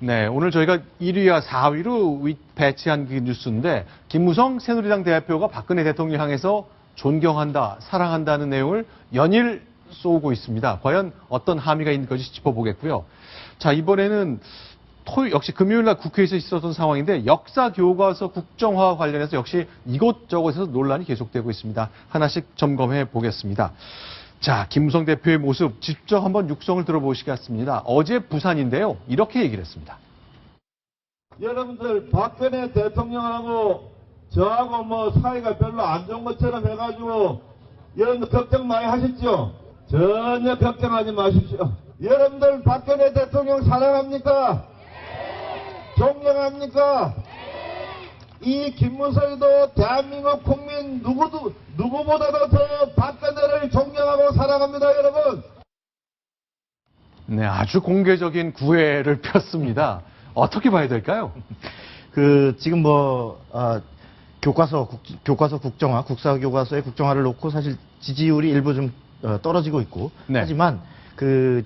네, 오늘 저희가 1위와 4위로 배치한 그 뉴스인데 김무성 새누리당 대표가 박근혜 대통령 향해서 존경한다, 사랑한다는 내용을 연일 쏘고 있습니다. 과연 어떤 함의가 있는 것인지 짚어보겠고요. 자, 이번에는 역시 금요일날 국회에서 있었던 상황인데 역사 교과서 국정화와 관련해서 역시 이곳저곳에서 논란이 계속되고 있습니다. 하나씩 점검해 보겠습니다. 자, 김무성 대표의 모습 직접 한번 육성을 들어보시겠습니다. 어제 부산인데요. 이렇게 얘기를 했습니다. 여러분들 박근혜 대통령하고 저하고 뭐 사이가 별로 안 좋은 것처럼 해가지고 여러분들 걱정 많이 하셨죠? 전혀 걱정하지 마십시오. 여러분들 박근혜 대통령 사랑합니까? 존경합니까? 이 김무성이도 대한민국 국민 누구보다도 더 박근혜를 존경하고 사랑합니다, 여러분. 네, 아주 공개적인 구애를 폈습니다. 어떻게 봐야 될까요? 지금 교과서 국정화, 국사교과서의 국정화를 놓고 사실 지지율이 일부 좀 떨어지고 있고. 네. 하지만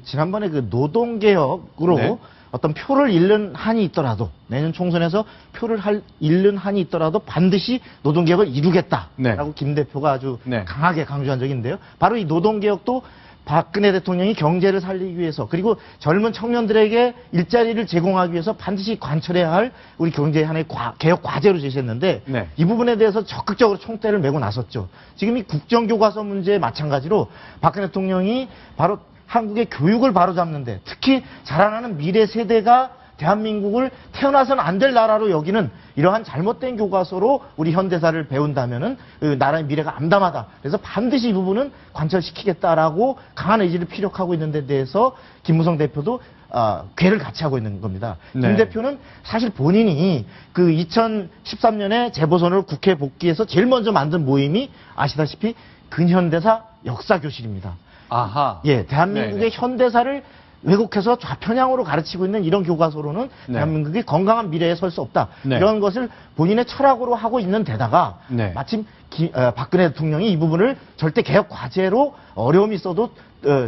지난번에 노동개혁으로 네. 어떤 표를 잃는 한이 있더라도 내년 총선에서 표를 잃는 한이 있더라도 반드시 노동개혁을 이루겠다라고 네. 김 대표가 아주 네. 강하게 강조한 적이 있는데요. 바로 이 노동개혁도 박근혜 대통령이 경제를 살리기 위해서 그리고 젊은 청년들에게 일자리를 제공하기 위해서 반드시 관철해야 할 우리 경제의 하나의 개혁 과제로 제시했는데 네. 이 부분에 대해서 적극적으로 총대를 메고 나섰죠. 지금 이 국정교과서 문제 마찬가지로 박근혜 대통령이 바로 한국의 교육을 바로잡는데 특히 자라나는 미래 세대가 대한민국을 태어나서는 안 될 나라로 여기는 이러한 잘못된 교과서로 우리 현대사를 배운다면은 나라의 미래가 암담하다. 그래서 반드시 이 부분은 관철시키겠다라고 강한 의지를 피력하고 있는 데 대해서 김무성 대표도 궤를 같이 하고 있는 겁니다. 네. 김 대표는 사실 본인이 2013년에 재보선으로 국회 복귀해서 제일 먼저 만든 모임이 아시다시피 근현대사 역사교실입니다. 아하. 예, 대한민국의 네네. 현대사를 왜곡해서 좌편향으로 가르치고 있는 이런 교과서로는 네. 대한민국이 건강한 미래에 설 수 없다. 네. 이런 것을 본인의 철학으로 하고 있는 데다가 네. 마침 박근혜 대통령이 이 부분을 절대 개혁 과제로 어려움이 있어도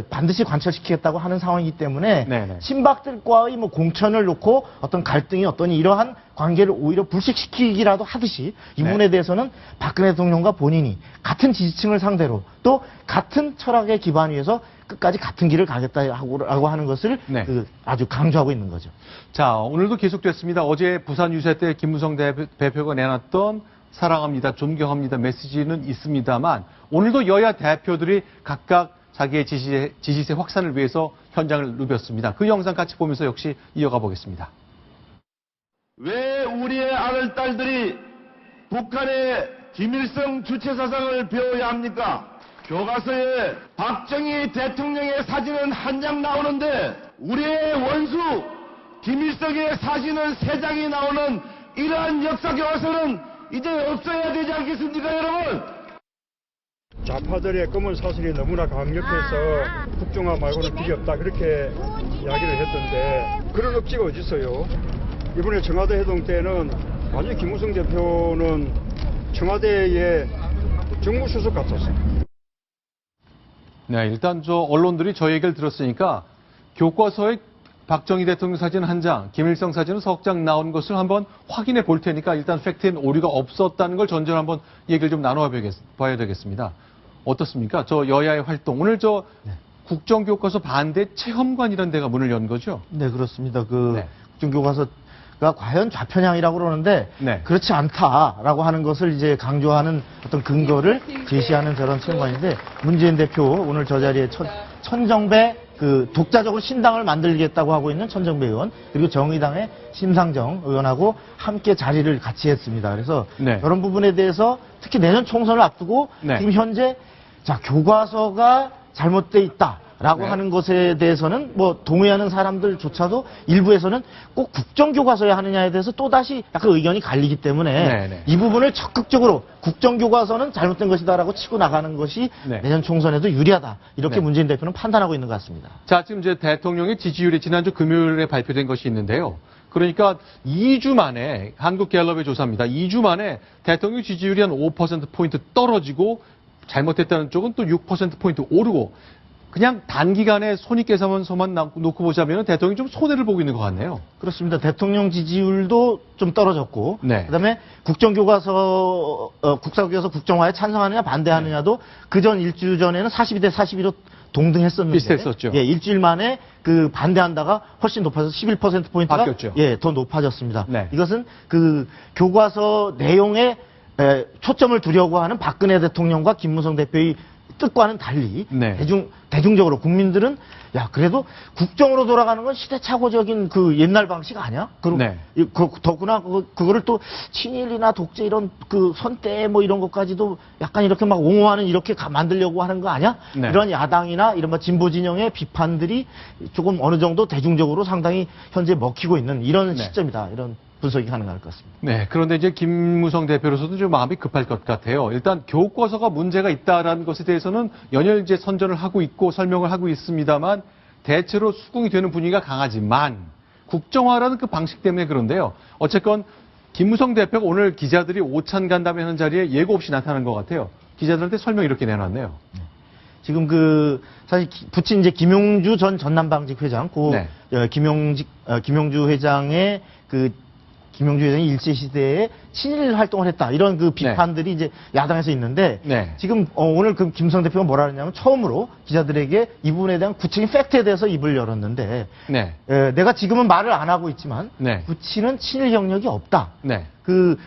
반드시 관철시키겠다고 하는 상황이기 때문에 네네. 친박들과의 공천을 놓고 어떤 갈등이 어떠니 이러한 관계를 오히려 불식시키기라도 하듯이 이 네. 부분에 대해서는 박근혜 대통령과 본인이 같은 지지층을 상대로 또 같은 철학에 기반 위에서 끝까지 같은 길을 가겠다고 하는 것을 네. 아주 강조하고 있는 거죠. 자, 오늘도 계속됐습니다. 어제 부산 유세 때 김무성 대표가 내놨던 사랑합니다, 존경합니다 메시지는 있습니다만 오늘도 여야 대표들이 각각 자기의 지지세 확산을 위해서 현장을 누볐습니다. 그 영상 같이 보면서 역시 이어가 보겠습니다. 왜 우리의 아들, 딸들이 북한의 김일성 주체사상을 배워야 합니까? 교과서에 박정희 대통령의 사진은 한 장 나오는데 우리의 원수 김일성의 사진은 3장이 나오는 이러한 역사 교과서는 이제 없어야 되지 않겠습니까, 여러분? 좌파들의 검은 사슬이 너무나 강력해서 국정화 말고는 길이 없다 그렇게 이야기를 했던데 그런 억지가 어디 있어요? 이번에 청와대 회동 때는 완전히 김무성 대표는 청와대의 정무수석 같았어요. 네, 일단 언론들이 저 얘기를 들었으니까 교과서에 박정희 대통령 사진 한 장, 김일성 사진은 석 장 나온 것을 한번 확인해 볼 테니까 일단 팩트엔 오류가 없었다는 걸 전제로 한번 얘기를 좀 나눠봐야 되겠습니다. 어떻습니까? 저 여야의 활동. 오늘 국정교과서 반대 체험관이라는 데가 문을 연 거죠? 네, 그렇습니다. 네. 국정교과서가 과연 좌편향이라고 그러는데 네. 그렇지 않다라고 하는 것을 이제 강조하는 어떤 근거를 제시하는 저런 체험관인데 문재인 대표 오늘 저 자리에 천정배 독자적으로 신당을 만들겠다고 하고 있는 천정배 의원 그리고 정의당의 심상정 의원하고 함께 자리를 같이 했습니다. 그래서 네. 이런 부분에 대해서 특히 내년 총선을 앞두고 네. 지금 현재 교과서가 잘못돼 있다라고 네. 하는 것에 대해서는 동의하는 사람들조차도 일부에서는 꼭 국정교과서에 하느냐에 대해서 또다시 약간 의견이 갈리기 때문에 네. 이 부분을 적극적으로 국정교과서는 잘못된 것이다라고 치고 나가는 것이 네. 내년 총선에도 유리하다. 이렇게 네. 문재인 대표는 판단하고 있는 것 같습니다. 자, 지금 이제 대통령의 지지율이 지난주 금요일에 발표된 것이 있는데요. 그러니까 2주 만에 한국갤럽의 조사입니다. 2주 만에 대통령 지지율이 한 5%포인트 떨어지고 잘못했다는 쪽은 또 6%포인트 오르고 그냥 단기간에 손익계산서만 놓고 보자면 대통령이 좀 손해를 보고 있는 것 같네요. 그렇습니다. 대통령 지지율도 좀 떨어졌고, 네. 그다음에 국정교과서, 국사교과서 국정화에 찬성하느냐 반대하느냐도 그전 일주 전에는 42대 42로 동등했었는데, 비슷했었죠. 예, 일주일 만에 그 반대한다가 훨씬 높아져서 11%포인트가 바뀌었죠. 예, 더 높아졌습니다. 네. 이것은 그 교과서 내용에 초점을 두려고 하는 박근혜 대통령과 김무성 대표의 뜻과는 달리 네. 대중적으로 국민들은 야 그래도 국정으로 돌아가는 건 시대착오적인 그 옛날 방식 아니야? 그리고 네. 더구나 그거를 또 친일이나 독재 이런 그 선대 뭐 이런 것까지도 약간 이렇게 막 옹호하는 이렇게 만들려고 하는 거 아니야? 네. 이런 야당이나 이런 진보 진영의 비판들이 조금 어느 정도 대중적으로 상당히 현재 먹히고 있는 이런 네. 시점이다. 이런 분석이 가능할 것 같습니다. 네, 그런데 이제 김무성 대표로서도 좀 마음이 급할 것 같아요. 일단 교과서가 문제가 있다라는 것에 대해서는 연일 이제 선전을 하고 있고 설명을 하고 있습니다만 대체로 수긍이 되는 분위기가 강하지만 국정화라는 그 방식 때문에 그런데요. 어쨌건 김무성 대표가 오늘 기자들이 오찬 간담회 하는 자리에 예고 없이 나타난 것 같아요. 기자들한테 설명 이렇게 내놨네요. 지금 사실 부친 이제 김용주 전 전남방직 회장, 네. 김용주 회장의 김용주 회장이 일제시대에 친일 활동을 했다. 이런 그 비판들이 이제 야당에서 있는데, 네. 지금 오늘 김무성 대표가 뭐라 그러냐면 처음으로 기자들에게 이 부분에 대한 구체적인 팩트에 대해서 입을 열었는데, 네. 내가 지금은 말을 안 하고 있지만, 네. 부친은 친일 경력이 없다. 네.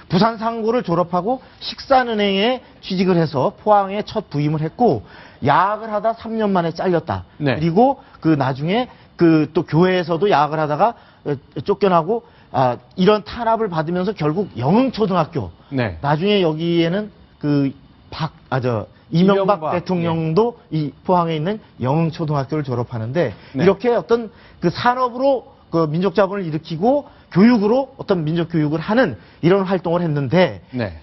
부산 상고를 졸업하고 식산은행에 취직을 해서 포항에 첫 부임을 했고, 야학을 하다 3년 만에 잘렸다. 네. 그리고 나중에 또 교회에서도 야학을 하다가 쫓겨나고, 이런 탄압을 받으면서 결국 영흥초등학교. 네. 나중에 여기에는 이명박 대통령도 이 포항에 있는 영흥초등학교를 졸업하는데, 네. 이렇게 어떤 산업으로 민족자본을 일으키고 교육으로 어떤 민족교육을 하는 이런 활동을 했는데, 네.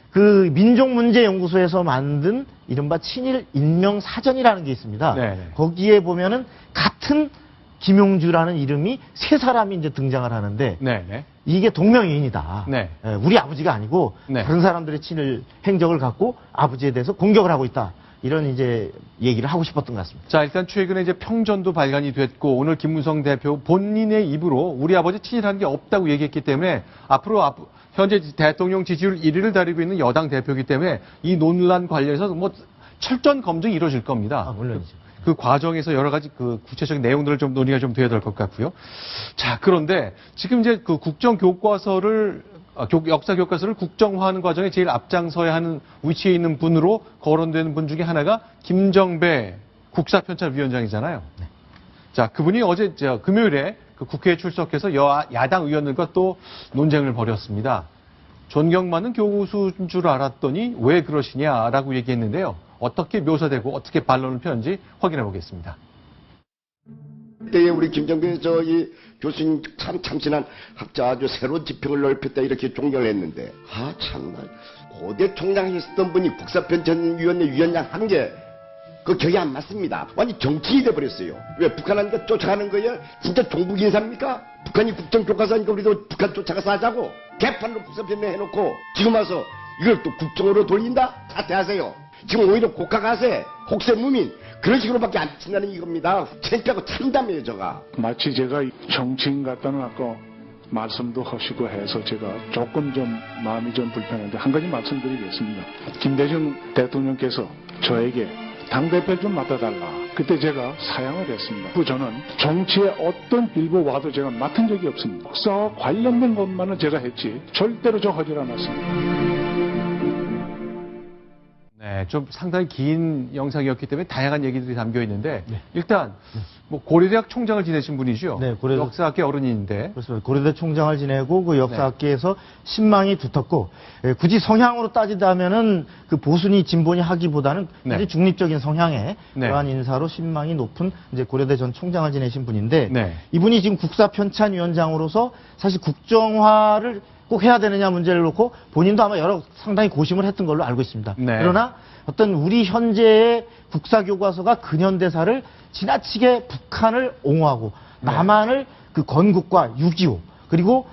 민족문제연구소에서 만든 이른바 친일 인명사전이라는 게 있습니다. 네. 거기에 보면은 같은 김용주라는 이름이 세 사람이 이제 등장을 하는데, 네. 네. 이게 동명이인이다. 네. 우리 아버지가 아니고 네. 다른 사람들의 친일 행적을 갖고 아버지에 대해서 공격을 하고 있다. 이런 이제 얘기를 하고 싶었던 것 같습니다. 자, 일단 최근에 이제 평전도 발간이 됐고 오늘 김무성 대표 본인의 입으로 우리 아버지 친일한 게 없다고 얘기했기 때문에 앞으로 현재 대통령 지지율 1위를 다리고 있는 여당 대표이기 때문에 이 논란 관련해서 뭐 철저한 검증이 이루어질 겁니다. 물론이죠. 그 과정에서 여러 가지 구체적인 내용들을 좀 논의가 좀 되어야 될 것 같고요. 자, 그런데 지금 이제 역사 교과서를 국정화하는 과정에 제일 앞장서야 하는 위치에 있는 분으로 거론되는 분 중에 하나가 김정배 국사편찬위원장이잖아요. 네. 자, 그분이 어제 금요일에 국회에 출석해서 야당 의원들과 또 논쟁을 벌였습니다. 존경받는 교수인 줄 알았더니 왜 그러시냐라고 얘기했는데요. 어떻게 묘사되고 어떻게 반론을 펴는지 확인해 보겠습니다. 그때에 우리 김정배 교수님 참 참신한 학자 아주 새로운 지평을 넓혔다 이렇게 존경을 했는데, 참나 고대 총장이 있었던 분이 국사편찬위원회 위원장 하는 게 그 격이 안 맞습니다. 완전 정치인이 돼버렸어요. 왜 북한한테 쫓아가는 거예요? 진짜 종북 인사입니까? 북한이 국정교과서니까 우리도 북한 쫓아가서 하자고 개판으로 국사편찬 해놓고 지금 와서 이걸 또 국정으로 돌린다? 사퇴하세요. 지금 오히려 곡학하세, 혹세무민 그런 식으로밖에 안 친다는 이겁니다. 창피하고 참담해요, 저가. 마치 제가 정치인 같다는 아까 말씀도 하시고 해서 제가 조금 좀 마음이 좀 불편한데 한 가지 말씀드리겠습니다. 김대중 대통령께서 저에게 당대표 좀 맡아달라. 그때 제가 사양을 했습니다. 저는 정치에 어떤 일부 와도 제가 맡은 적이 없습니다. 역사와 관련된 것만은 제가 했지 절대로 저 하질 않았습니다. 네, 좀 상당히 긴 영상이었기 때문에 다양한 얘기들이 담겨 있는데 일단 뭐 고려대학 총장을 지내신 분이죠. 네, 역사학계 어른인데. 그렇습니다. 고려대 총장을 지내고 그 역사학계에서 신망이 두텁고, 굳이 성향으로 따지자면은 보수니 진보니 하기보다는 굉장히 중립적인 성향의 그러한 인사로 신망이 높은 이제 고려대 전 총장을 지내신 분인데, 이분이 지금 국사편찬위원장으로서 사실 국정화를 꼭 해야 되느냐 문제를 놓고 본인도 아마 상당히 고심을 했던 걸로 알고 있습니다. 그러나 어떤 우리 현재의 국사교과서가 근현대사를 지나치게 북한을 옹호하고 남한을 건국과 6.25 그리고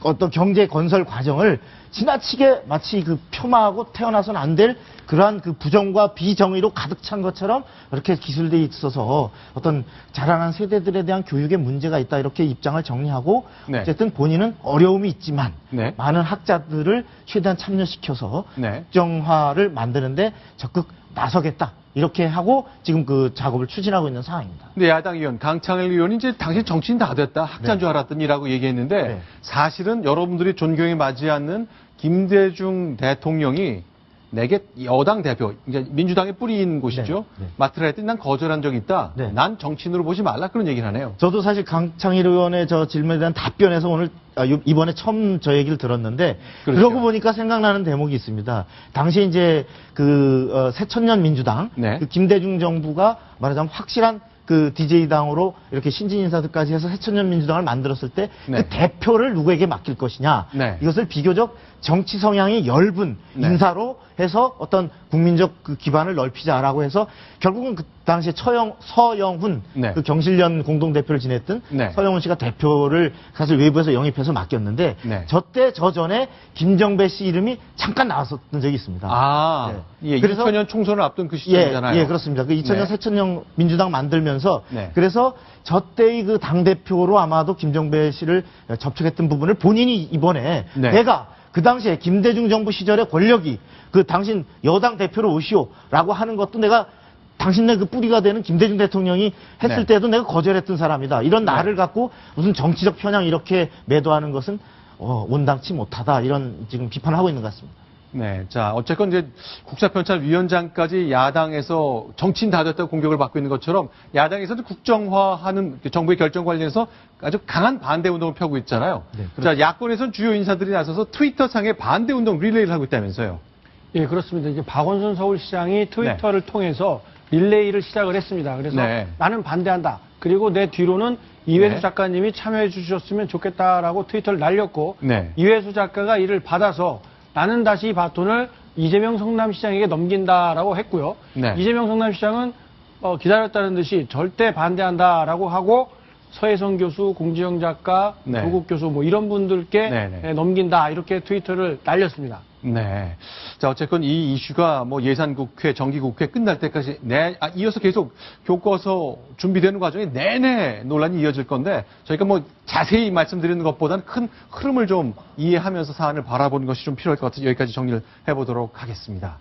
어떤 경제 건설 과정을 지나치게 마치 그 폄하하고 태어나서는 안 될 그러한 그 부정과 비정의로 가득 찬 것처럼 이렇게 기술돼 있어서 어떤 자라난 세대들에 대한 교육에 문제가 있다 이렇게 입장을 정리하고 네. 어쨌든 본인은 어려움이 있지만 네. 많은 학자들을 최대한 참여시켜서 네. 국정화를 만드는데 적극 나서겠다 이렇게 하고 지금 그 작업을 추진하고 있는 상황입니다. 근데 야당 의원 강창일 의원이 이제 당신 정치인 다 됐다 학자인 줄 알았더니라고 얘기했는데 네. 사실은 여러분들이 존경에 맞지 않는 김대중 대통령이 내게 여당 대표, 그러니까 민주당의 뿌리인 곳이죠. 네, 네. 맡으라 했더니 난 거절한 적이 있다. 네. 난 정치인으로 보지 말라 그런 얘기를 하네요. 저도 사실 강창일 의원의 저 질문에 대한 답변에서 오늘 이번에 처음 저 얘기를 들었는데 그렇죠. 그러고 보니까 생각나는 대목이 있습니다. 당시 이제 그 새천년 민주당 네. 그 김대중 정부가 말하자면 확실한 그 DJ-당으로 이렇게 신진 인사들까지 해서 새천년 민주당을 만들었을 때 그 네. 대표를 누구에게 맡길 것이냐. 네. 이것을 비교적 정치 성향이 엷은 네. 인사로 해서 어떤 국민적 그 기반을 넓히자라고 해서 결국은 그 당시에 서영훈 네. 그 경실련 공동대표를 지냈던 네. 서영훈 씨가 대표를 사실 외부에서 영입해서 맡겼는데 네. 저때 저전에 김정배 씨 이름이 잠깐 나왔었던 적이 있습니다. 아, 네. 예, 그래서- 2000년 총선을 앞둔 그 시점이잖아요. 예, 그렇습니다. 그 2000년 네. 새천년 민주당 만들면서 네. 그래서 저때의 그 당대표로 아마도 김정배 씨를 접촉했던 부분을 본인이 이번에 네. 내가 그 당시에 김대중 정부 시절의 권력이 그 당신 여당 대표로 오시오라고 하는 것도 내가 당신네 그 뿌리가 되는 김대중 대통령이 했을 네. 때도 내가 거절했던 사람이다. 이런 나를 갖고 무슨 정치적 편향 이렇게 매도하는 것은 온당치 못하다. 이런 지금 비판을 하고 있는 것 같습니다. 네, 자 어쨌건 이제 국사편찬위원장까지 야당에서 정치인 다 됐다고 공격을 받고 있는 것처럼 야당에서도 국정화하는 정부의 결정 관련해서 아주 강한 반대 운동을 펴고 있잖아요. 네, 자 야권에서는 주요 인사들이 나서서 트위터상에 반대 운동 릴레이를 하고 있다면서요. 예, 그렇습니다. 이제 박원순 서울시장이 트위터를 통해서 릴레이를 시작을 했습니다. 그래서 네. 나는 반대한다. 그리고 내 뒤로는 이회수 네. 작가님이 참여해 주셨으면 좋겠다라고 트위터를 날렸고 네. 이회수 작가가 이를 받아서 나는 다시 이 바톤을 이재명 성남시장에게 넘긴다라고 했고요. 네. 이재명 성남시장은 기다렸다는 듯이 절대 반대한다라고 하고 서혜성 교수, 공지영 작가, 네. 조국 교수 뭐 이런 분들께 네, 네. 넘긴다 이렇게 트위터를 날렸습니다. 네. 자, 어쨌건 이 이슈가 뭐 예산국회, 정기국회 끝날 때까지 이어서 계속 교과서 준비되는 과정에 내내 논란이 이어질 건데 저희가 뭐 자세히 말씀드리는 것보다는 큰 흐름을 좀 이해하면서 사안을 바라보는 것이 좀 필요할 것 같아서 여기까지 정리를 해보도록 하겠습니다.